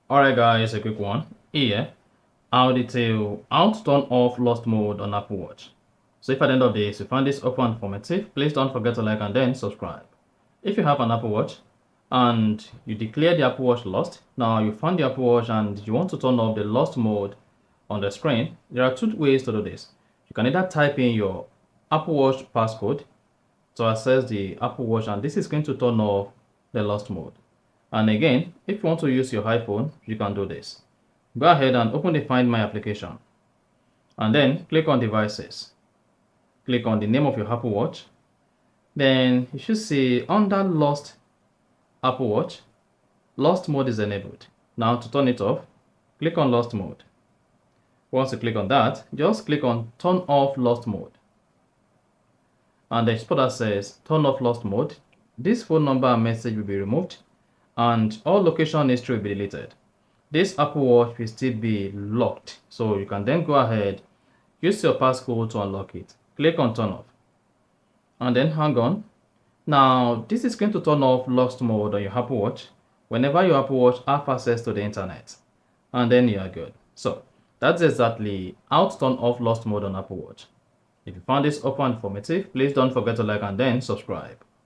Alright guys, a quick one. Here, I'll detail how to turn off lost mode on Apple Watch. So if at the end of this you find this open informative, please don't forget to like and then subscribe. If you have an Apple Watch and you declare the Apple Watch lost, now you found the Apple Watch and you want to turn off the lost mode on the screen, there are two ways to do this. You can either type in your Apple Watch passcode to access the Apple Watch, and this is going to turn off the lost mode. And again, if you want to use your iPhone, you can do this. Go ahead and open the Find My application and then click on Devices. Click on the name of your Apple Watch. Then you should see under Lost Apple Watch, Lost Mode is enabled. Now to turn it off, click on Lost Mode. Once you click on that, just click on Turn Off Lost Mode. And the spot that says Turn Off Lost Mode, this phone number and message will be removed and all location history will be deleted. This Apple Watch will still be locked, so you can then go ahead, use your passcode to unlock it. Click on turn off and then hang on. Now this is going to turn off lost mode on your Apple Watch whenever your Apple Watch have access to the internet, and then you are good. So that's exactly how to turn off lost mode on Apple Watch. If you found this open informative, please don't forget to like and then subscribe.